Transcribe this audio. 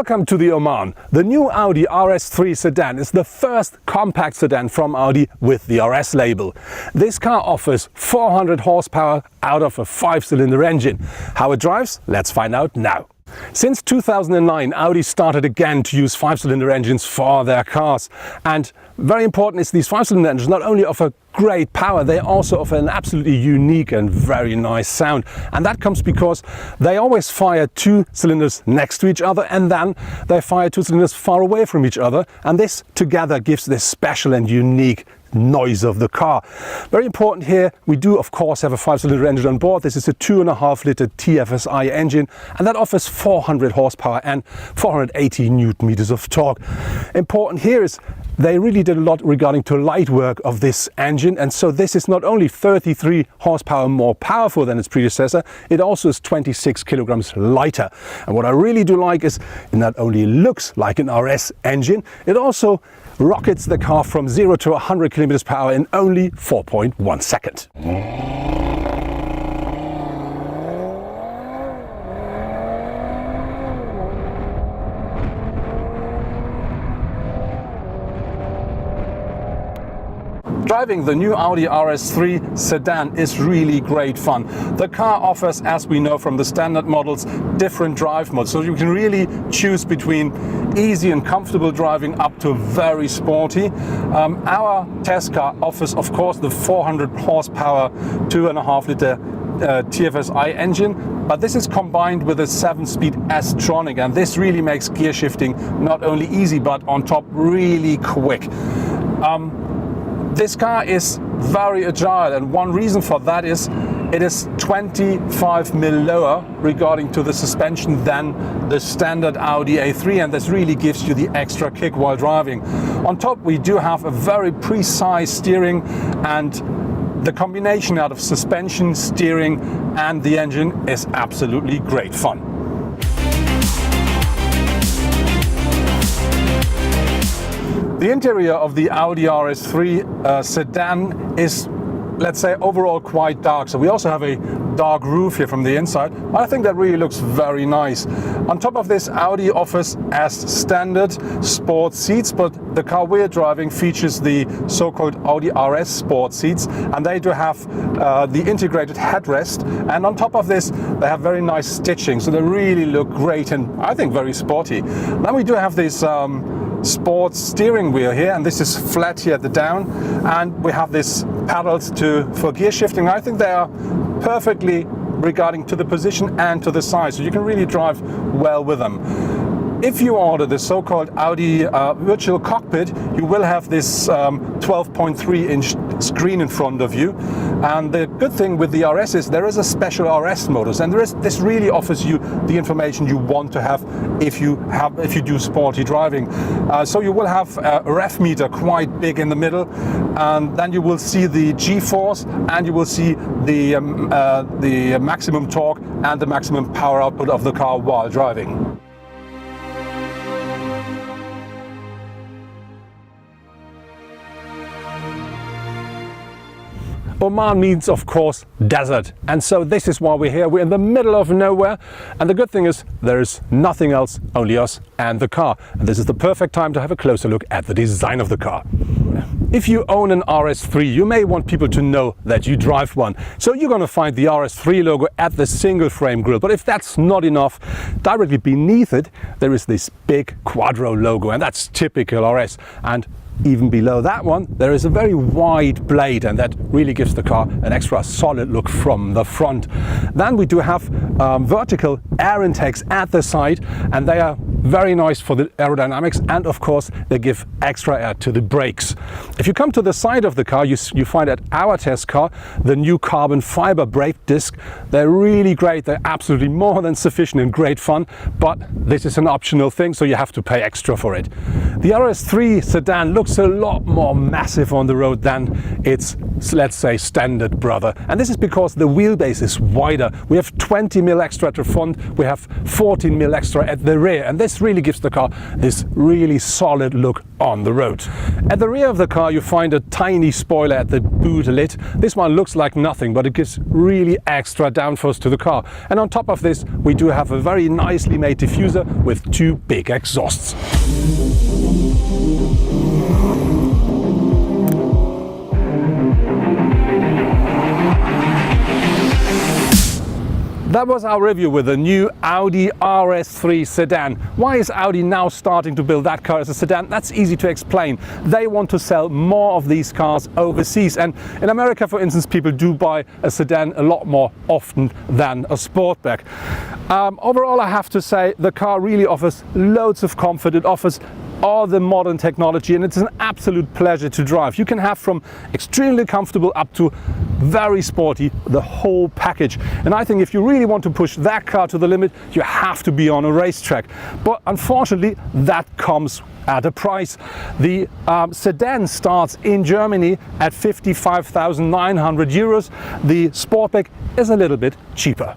Welcome to the Oman. The new Audi RS3 sedan is the first compact sedan from Audi with the RS label. This car offers 400 horsepower out of a 5-cylinder engine. How it drives? Let's find out now. Since 2009, Audi started again to use 5-cylinder engines for their cars. And very important is these 5-cylinder engines not only offer great power, they also offer an absolutely unique and very nice sound. And that comes because they always fire 2 cylinders next to each other, and then they fire 2 cylinders far away from each other. And this together gives this special and unique noise of the car. Very important here, we do of course have a 5-cylinder engine on board. This is a 2.5 litre TFSI engine, and that offers 400 horsepower and 480 newton meters of torque. Important here is they really did a lot regarding to light work of this engine, and so this is not only 33 horsepower more powerful than its predecessor, it also is 26 kilograms lighter. And what I really do like is it not only looks like an RS engine, it also rockets the car from 0 to 100 kilometers per hour in only 4.1 seconds. Driving the new Audi RS3 sedan is really great fun. The car offers, as we know from the standard models, different drive modes. So you can really choose between easy and comfortable driving up to very sporty. Our test car offers, of course, the 400 horsepower 2.5 litre TFSI engine, but this is combined with a 7-speed S-tronic, and this really makes gear shifting not only easy but on top really quick. This car is very agile, and one reason for that is it is 25 mm lower regarding to the suspension than the standard Audi A3, and this really gives you the extra kick while driving. On top we do have a very precise steering, and the combination out of suspension, steering and the engine is absolutely great fun. The interior of the Audi RS3 sedan is, let's say, overall quite dark. So we also have a dark roof here from the inside. I think that really looks very nice. On top of this, Audi offers as standard sport seats, but the car we're driving features the so-called Audi RS sport seats, and they do have the integrated headrest. And on top of this, they have very nice stitching, so they really look great and I think very sporty. Then we do have this sports steering wheel here, and this is flat here at the down, and we have these paddles for gear shifting. I think they are perfectly regarding to the position and to the size, so you can really drive well with them. If you order the so-called Audi virtual cockpit, you will have this 12.3-inch screen in front of you. And the good thing with the RS is there is a special RS modus, and this really offers you the information you want to have if you do sporty driving. So you will have a ref meter quite big in the middle, and then you will see the G-force, and you will see the maximum torque and the maximum power output of the car while driving. Oman means, of course, desert, and so this is why we're here. We're in the middle of nowhere, and the good thing is there is nothing else, only us and the car. And this is the perfect time to have a closer look at the design of the car. If you own an RS3, you may want people to know that you drive one. So you're going to find the RS3 logo at the single frame grille. But if that's not enough, directly beneath it there is this big Quadro logo, and that's typical RS. And even below that one, there is a very wide blade, and that really gives the car an extra solid look from the front. Then we do have vertical air intakes at the side, and they are very nice for the aerodynamics, and of course they give extra air to the brakes. If you come to the side of the car, you find at our test car the new carbon fiber brake disc. They're really great, they're absolutely more than sufficient and great fun, but this is an optional thing, so you have to pay extra for it. The RS3 sedan looks looks a lot more massive on the road than its, let's say, standard brother. And this is because the wheelbase is wider. We have 20 mm extra at the front, we have 14 mm extra at the rear, and this really gives the car this really solid look on the road. At the rear of the car you find a tiny spoiler at the boot lid. This one looks like nothing, but it gives really extra downforce to the car. And on top of this we do have a very nicely made diffuser with two big exhausts. That was our review with the new Audi RS3 sedan. Why is Audi now starting to build that car as a sedan? That's easy to explain. They want to sell more of these cars overseas, and in America, for instance, people do buy a sedan a lot more often than a sportback. Overall, I have to say the car really offers loads of comfort. It offers all the modern technology, and it's an absolute pleasure to drive. You can have from extremely comfortable up to very sporty, the whole package. And I think if you really want to push that car to the limit, you have to be on a racetrack. But unfortunately, that comes at a price. The sedan starts in Germany at 55,900 euros. The sportback is a little bit cheaper.